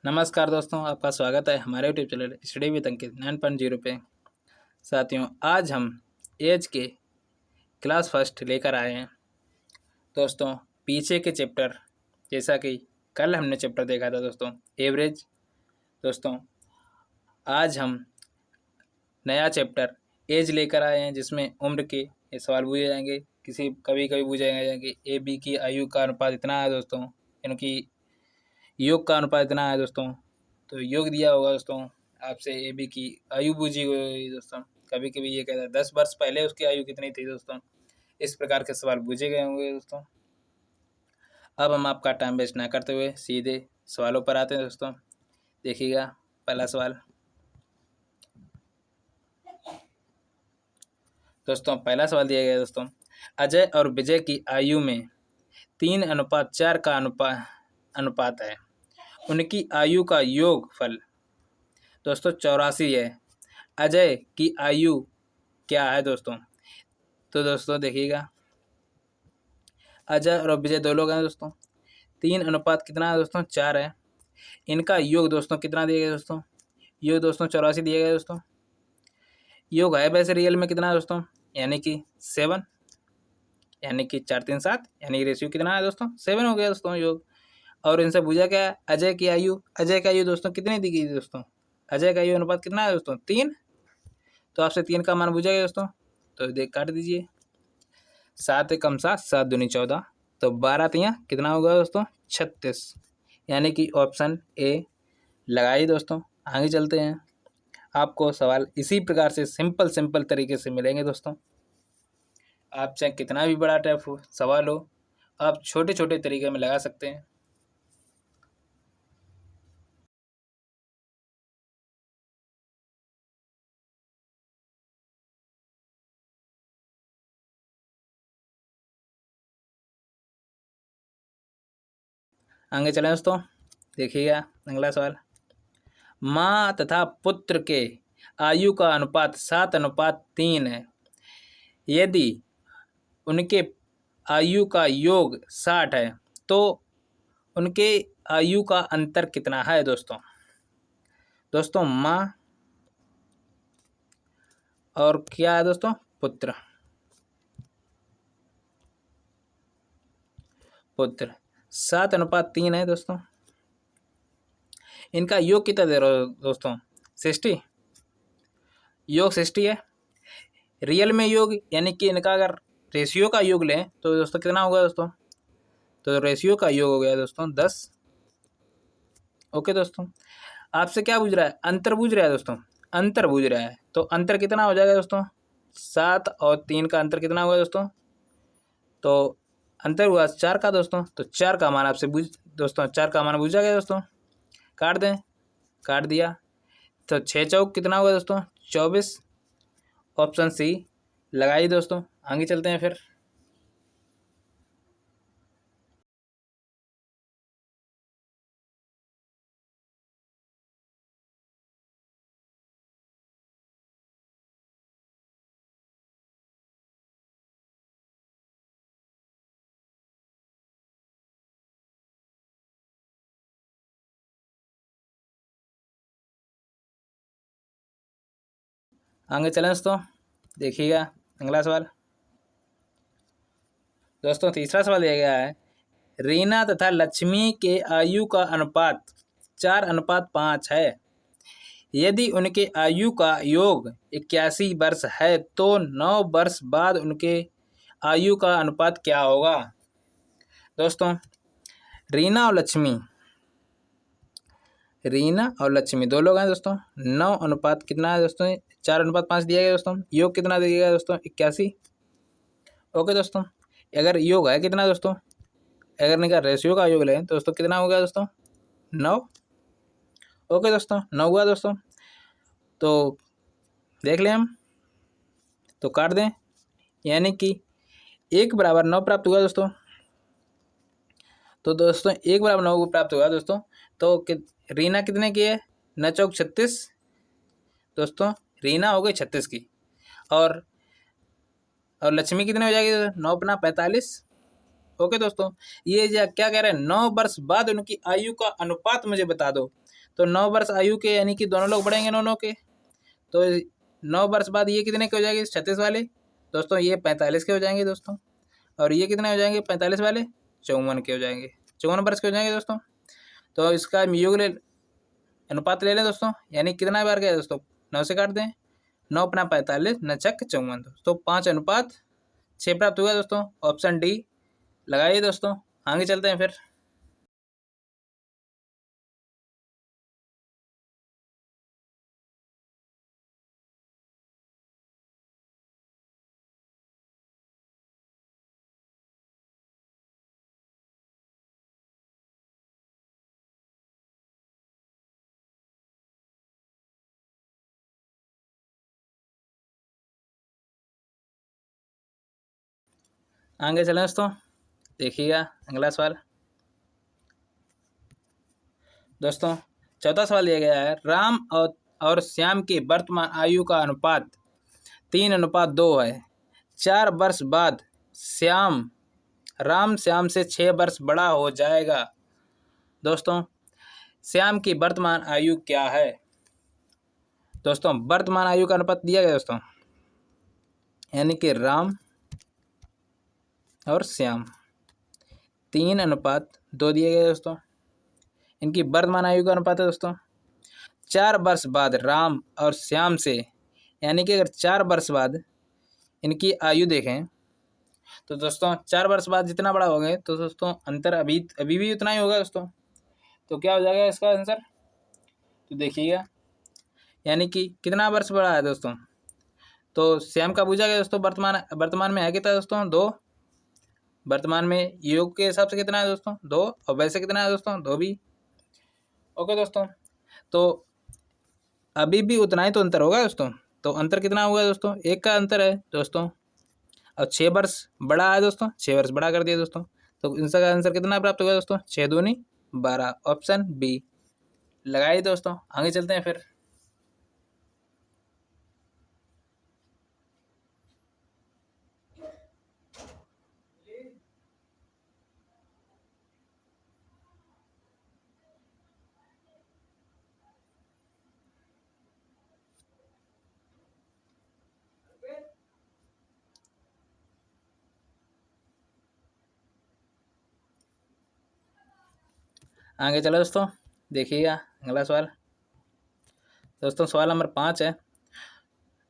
नमस्कार दोस्तों, आपका स्वागत है हमारे यूट्यूब चैनल स्टडी विद अंकित 9.0 पे। साथियों, आज हम एज के क्लास फर्स्ट लेकर आए हैं। दोस्तों, पीछे के चैप्टर जैसा कि कल हमने चैप्टर देखा था दोस्तों एवरेज। दोस्तों, आज हम नया चैप्टर एज लेकर आए हैं, जिसमें उम्र के ये सवाल पूछे जाएंगे। कभी कभी पूछे जाएंगे ए बी की आयु का अनुपात इतना है दोस्तों, इनकी योग का अनुपात इतना है दोस्तों। तो योग दिया होगा दोस्तों, आपसे ए बी की आयु पूछी हुई दोस्तों। कभी कभी ये कहता है 10 वर्ष पहले उसकी आयु कितनी थी दोस्तों। इस प्रकार के सवाल पूछे गए होंगे दोस्तों। अब हम आपका टाइम वेस्ट ना करते हुए सीधे सवालों पर आते हैं दोस्तों। देखिएगा पहला सवाल। दोस्तों, पहला सवाल दिया गया दोस्तों, अजय और विजय की आयु में 3:4 का अनुपात है। उनकी आयु का योगफल दोस्तों 84 है। अजय की आयु क्या है दोस्तों? तो दोस्तों देखिएगा, अजय और विजय दो लोग हैं दोस्तों। 3 अनुपात कितना है दोस्तों? 4 है। इनका योग दोस्तों कितना दिया गया दोस्तों? योग दोस्तों 84 दिया गया दोस्तों। योग है वैसे रियल में कितना है दोस्तों? यानी कि 7, यानी कि 4 3 7, यानी कि रेशियो कितना है दोस्तों? 7 हो गया दोस्तों योग। और इनसे पूछा क्या है? अजय की आयु। अजय की आयु दोस्तों कितनी दी गई दोस्तों? अजय का आयु अनुपात कितना है दोस्तों? 3। तो आपसे 3 का मान पूछा गया दोस्तों, तो देख काट दीजिए। 7 कम 7, 7 दूनी 14, तो 12 तियाँ कितना होगा दोस्तों? 36, यानी कि ऑप्शन ए लगाइए दोस्तों। आगे चलते हैं। आपको सवाल इसी प्रकार से सिंपल तरीके से मिलेंगे दोस्तों। आप चाहे कितना भी बड़ा टफ हो सवाल हो, आप छोटे छोटे तरीके में लगा सकते हैं। आगे चलें दोस्तों, देखिएगा अगला सवाल। माँ तथा पुत्र के आयु का अनुपात 7:3 है। यदि उनके आयु का योग 60 है तो उनके आयु का अंतर कितना है दोस्तों? दोस्तों, माँ और क्या है दोस्तों? पुत्र। 7:3 है दोस्तों। इनका योग कितना दे रहे हो दोस्तों? 60। योग 60 है। रियल में योग यानी कि इनका अगर रेशियो का योग लें तो दोस्तों कितना होगा दोस्तों? तो रेशियो का योग हो गया दोस्तों 10। ओके दोस्तों, आपसे क्या पूछ रहा है? अंतर पूछ रहा है दोस्तों। अंतर पूछ रहा है तो अंतर कितना हो जाएगा दोस्तों? 7 और 3 का अंतर कितना हुआ दोस्तों? तो अंतर हुआ 4 का दोस्तों। तो 4 का मान आपसे दोस्तों 4 का मान पूछा गया दोस्तों। काट दें, काट दिया, तो 6 चौक कितना हुआ दोस्तों? 24। ऑप्शन सी लगाइए दोस्तों। आगे चलते हैं फिर। आगे चलें दोस्तों, देखिएगा अगला सवाल। दोस्तों, तीसरा सवाल दिया गया है, रीना तथा लक्ष्मी के आयु का अनुपात 4:5 है। यदि उनके आयु का योग 81 वर्ष है तो 9 वर्ष बाद उनके आयु का अनुपात क्या होगा? दोस्तों, रीना और लक्ष्मी दो लोग हैं दोस्तों। 9 अनुपात कितना है दोस्तों? 4:5 दिया गया दोस्तों। योग कितना दिया गया दोस्तों? 81। ओके दोस्तों, अगर योग है कितना दोस्तों? अगर इनका रेशियो का योग लें तो दोस्तों कितना हो गया दोस्तों? 9। ओके दोस्तों, 9 हुआ दोस्तों। तो देख लें हम, तो काट दें, यानी कि 1 = 9 प्राप्त हुआ दोस्तों। तो दोस्तों 1 = 9 प्राप्त हुआ दोस्तों। तो रीना कितने की है? 9 चौक 36 दोस्तों। रीना हो गई 36 की, और लक्ष्मी कितने हो जाएगी? 9 × 45। ओके दोस्तों, ये क्या कह रहे हैं, 9 वर्ष बाद उनकी आयु का अनुपात मुझे बता दो। तो 9 वर्ष आयु के यानी कि दोनों लोग बढ़ेंगे दोनों के, तो 9 वर्ष बाद ये कितने के हो जाएंगे 36 वाले दोस्तों, ये 45 के हो जाएंगे दोस्तों, और ये कितने हो जाएंगे 45 वाले 54 के हो जाएंगे, 54 वर्ष के हो जाएंगे दोस्तों। तो इसका योग अनुपात ले लें दोस्तों, यानी कितना बार गया दोस्तों, 9 से काट दें, 9 अपना 45 9 चक 54 दोस्तों, 5:6 प्राप्त हुआ दोस्तों। ऑप्शन डी लगाइए दोस्तों, आगे चलते हैं फिर। आगे चलें दोस्तों, देखिएगा अगला सवाल दोस्तों। चौथा सवाल दिया गया है, राम और श्याम की वर्तमान आयु का अनुपात 3:2 है। 4 वर्ष बाद राम श्याम से 6 वर्ष बड़ा हो जाएगा दोस्तों। श्याम की वर्तमान आयु क्या है दोस्तों, वर्तमान आयु का अनुपात दिया गया दोस्तों, यानी कि राम और श्याम 3:2 दिए गए दोस्तों। इनकी वर्तमान आयु का अनुपात है दोस्तों 4 वर्ष बाद राम और श्याम से, यानी कि अगर 4 वर्ष बाद इनकी आयु देखें तो दोस्तों 4 वर्ष बाद जितना बड़ा हो गए तो दोस्तों अंतर अभी भी उतना ही होगा दोस्तों। तो क्या हो जाएगा इसका आंसर, तो देखिएगा, यानी कि कितना वर्ष बड़ा है दोस्तों, तो श्याम का पूछा गया दोस्तों, वर्तमान में है कितना दोस्तों 2, वर्तमान में योग के हिसाब से कितना है दोस्तों 2, और वैसे कितना है दोस्तों 2 भी। ओके दोस्तों, तो अभी भी उतना ही तो अंतर होगा दोस्तों, तो अंतर कितना होगा दोस्तों, 1 का अंतर है दोस्तों, और 6 वर्ष बड़ा है दोस्तों, 6 वर्ष बड़ा कर दिया दोस्तों। तो इनका आंसर कितना प्राप्त होगा दोस्तों, 6 दूनी 12, ऑप्शन बी लगाइए दोस्तों। आगे चलते हैं फिर। आगे चलो दोस्तों, देखिएगा अगला सवाल दोस्तों, सवाल नंबर 5 है,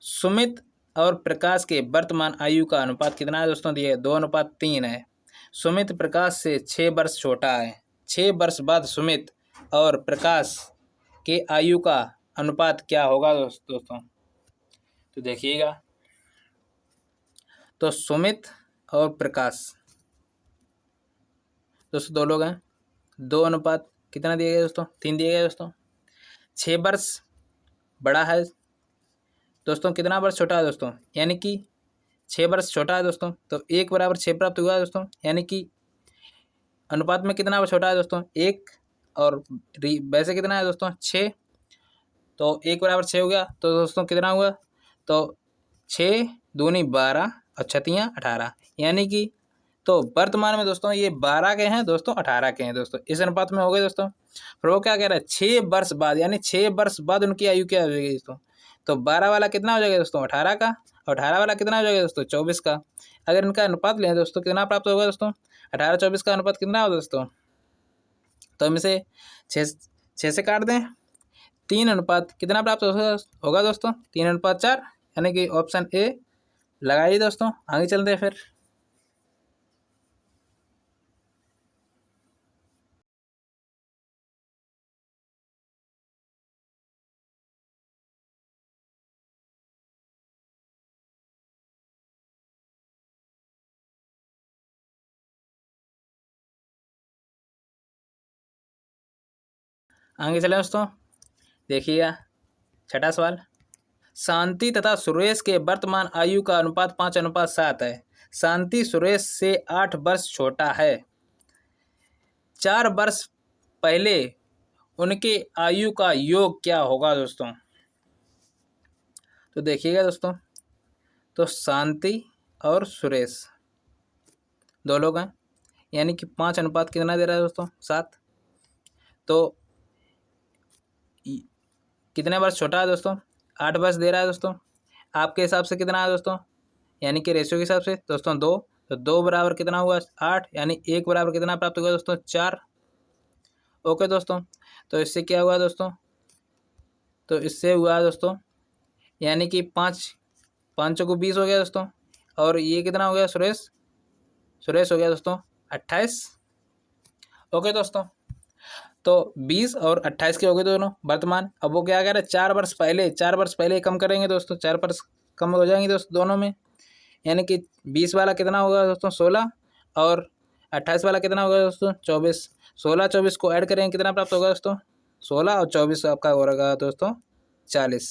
सुमित और प्रकाश के वर्तमान आयु का अनुपात कितना है दोस्तों, दिए 2:3 है। सुमित प्रकाश से 6 वर्ष छोटा है। 6 वर्ष बाद सुमित और प्रकाश के आयु का अनुपात क्या होगा दोस्तों, तो देखिएगा, तो सुमित और प्रकाश दोस्तों 2 लोग हैं, 2 अनुपात कितना दिया गया दोस्तों, 3 दिया गया दोस्तों। 6 वर्ष बड़ा है दोस्तों, कितना वर्ष छोटा है दोस्तों, यानी कि 6 वर्ष छोटा है दोस्तों, तो 1:6 प्राप्त हुआ है दोस्तों, यानी कि अनुपात में कितना छोटा है दोस्तों 1, और वैसे कितना है दोस्तों 6, तो 1:6 हो गया, तो दोस्तों कितना हुआ, तो 6 दूनी 12 और 6 18, यानी कि तो वर्तमान में दोस्तों ये 12 के हैं दोस्तों, 18 के हैं दोस्तों, इस अनुपात में हो गए दोस्तों। फिर वो क्या कह रहा है, 6 वर्ष बाद, यानी 6 वर्ष बाद उनकी आयु क्या हो जाएगी दोस्तों, तो 12 वाला कितना हो जाएगा दोस्तों 18 का, और 18 वाला कितना हो जाएगा दोस्तों 24 का। अगर इनका अनुपात लें दोस्तों कितना प्राप्त होगा दोस्तों, 18-24 का अनुपात कितना होगा दोस्तों, तो हम इसे 6 से काट दें, 3 अनुपात कितना प्राप्त होगा दोस्तों, 3:4, यानी कि ऑप्शन ए लगाइए दोस्तों। आगे चलते हैं फिर। आगे चलें दोस्तों, देखिएगा छठा सवाल, शांति तथा सुरेश के वर्तमान आयु का अनुपात 5:7 है। शांति सुरेश से 8 वर्ष छोटा है। 4 वर्ष पहले उनके आयु का योग क्या होगा दोस्तों, तो देखिएगा दोस्तों, तो शांति और सुरेश 2 लोग हैं, यानी कि 5 अनुपात कितना दे रहा है दोस्तों 7। तो कितने वर्ष छोटा है दोस्तों 8 वर्ष दे रहा है दोस्तों। आपके हिसाब से कितना है दोस्तों, यानी कि रेशियो के हिसाब से दोस्तों 2। तो 2 बराबर कितना हुआ 8, यानी 1 बराबर कितना प्राप्त हुआ दोस्तों 4। ओके दोस्तों, तो इससे क्या हुआ दोस्तों, तो इससे हुआ दोस्तों यानी कि 5 को 20 हो गया दोस्तों। और ये कितना हो गया सुरेश हो गया दोस्तों 28। ओके दोस्तों, तो 20 और 28 के हो गए दोनों वर्तमान। अब वो क्या कह रहे हैं 4 वर्ष पहले कम करेंगे दोस्तों, 4 वर्ष कम हो जाएंगे दोस्तों दोनों में। यानी कि 20 वाला कितना होगा दोस्तों 16 और 28 वाला कितना होगा दोस्तों 24। 16-24 को ऐड करेंगे कितना प्राप्त होगा दोस्तों 16 और 24 आपका हो रहा दोस्तों 40।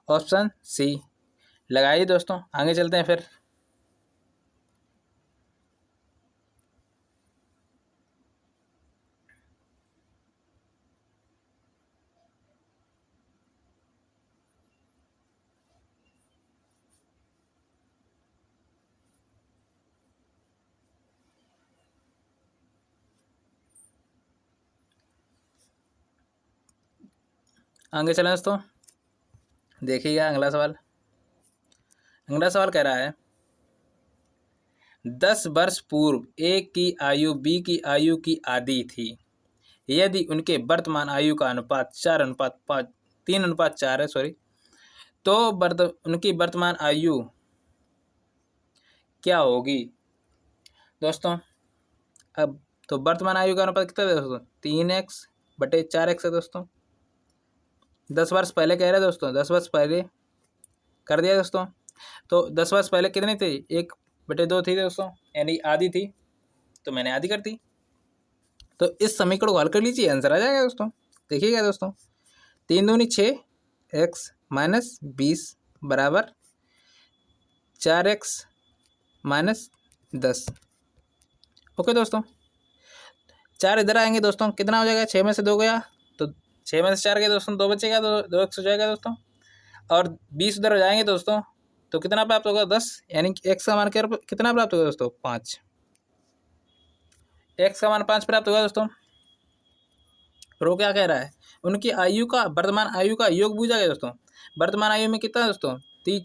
ऑप्शन सी लगाइए दोस्तों। आगे चलते हैं फिर। आगे चलें दोस्तों, देखिएगा अगला सवाल। अगला सवाल कह रहा है 10 वर्ष पूर्व ए की आयु बी की आयु की आधी थी। यदि उनके वर्तमान आयु का अनुपात 3:4 है तो उनकी वर्तमान आयु क्या होगी दोस्तों। अब तो वर्तमान आयु का अनुपात कितना है दोस्तों 3x/4x है दोस्तों। 10 वर्ष पहले कह रहे हैं दोस्तों, 10 वर्ष पहले कर दिया दोस्तों। तो 10 वर्ष पहले कितनी थी 1/2 थी दोस्तों, यानी आधी थी, तो मैंने आधी कर दी। तो इस समीकरण को हल कर लीजिए, आंसर आ जाएगा दोस्तों। देखिएगा दोस्तों 3 दूनी 6 x - 20 बराबर 4x - 10। ओके दोस्तों, 4 इधर आएंगे दोस्तों, कितना हो जाएगा 6 में से 2 गया तो 6 में से 4 गया दोस्तों, 2 बचेगा तो 2x हो जाएगा दोस्तों। और 20 उधर हो जाएंगे दोस्तों, तो कितना प्राप्त होगा 10, यानी कि x का मान कितना प्राप्त होगा दोस्तों 5। x का मान 5 प्राप्त होगा दोस्तों। प्रो क्या कह रहा है उनकी आयु का वर्तमान आयु का योग पूछा गया दोस्तों। वर्तमान आयु में कितना है दोस्तों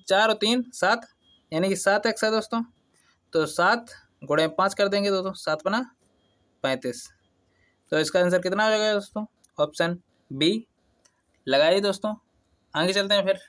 4 और 3 7, यानी कि 7x है दोस्तों। तो 7 गुणे 5 कर देंगे दोस्तों, 7×5 = 35। तो इसका आंसर कितना हो जाएगा दोस्तों, ऑप्शन बी लगाइए दोस्तों। आगे चलते हैं फिर।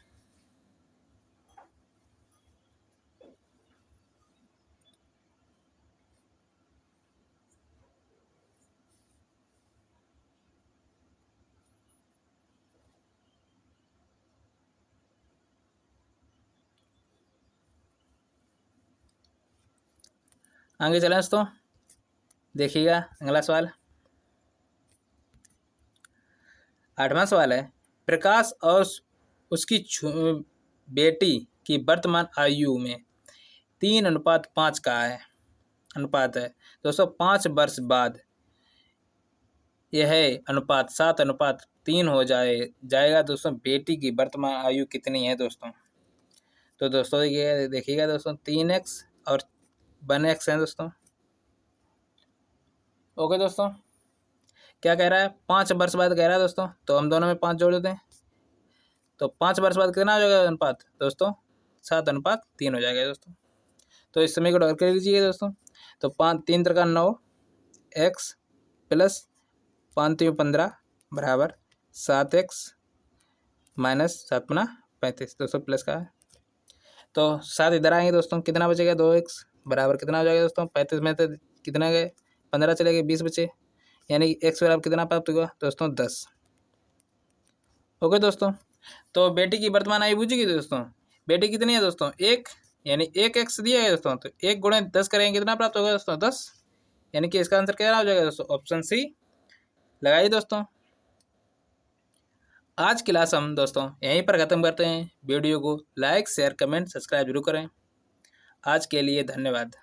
आगे चलें दोस्तों, देखिएगा अगला सवाल। 8वां सवाल है प्रकाश और उसकी बेटी की वर्तमान आयु में 3:5 का अनुपात है दोस्तों। 5 वर्ष बाद यह अनुपात 7:3 हो जाएगा दोस्तों। बेटी की वर्तमान आयु कितनी है दोस्तों। तो दोस्तों देखिएगा दोस्तों 3x और 1x है दोस्तों। ओके दोस्तों, क्या कह रहा है 5 वर्ष बाद कह रहा है दोस्तों, तो हम दोनों में 5 जोड़ देते हैं। तो 5 वर्ष बाद कितना हो जाएगा अनुपात दोस्तों 7:3 हो जाएगा दोस्तों। तो इस समय को डॉल कर लीजिए दोस्तों। तो 3 3 9 x प्लस 5 3 15 बराबर 7x - 7×35 दोस्तों प्लस का है। तो 7 इधर आएंगे दोस्तों, कितना बचेगा 2x बराबर कितना हो जाएगा दोस्तों 35 में तो कितना गए 15 चले गए 20 बचे, यानी कि x बराबर कितना प्राप्त हुआ दोस्तों 10। ओके दोस्तों, तो बेटी की वर्तमान आयु पूछेगी दोस्तों। बेटी कितनी है दोस्तों 1, यानी 1x दिया है दोस्तों। तो 1 गुणे 10 करेंगे कितना प्राप्त होगा दोस्तों 10, यानी कि इसका आंसर क्या हो जाएगा दोस्तों ऑप्शन सी लगाइए दोस्तों। आज की क्लास हम दोस्तों यहीं पर ख़त्म करते हैं। वीडियो को लाइक शेयर कमेंट सब्सक्राइब जरूर करें। आज के लिए धन्यवाद।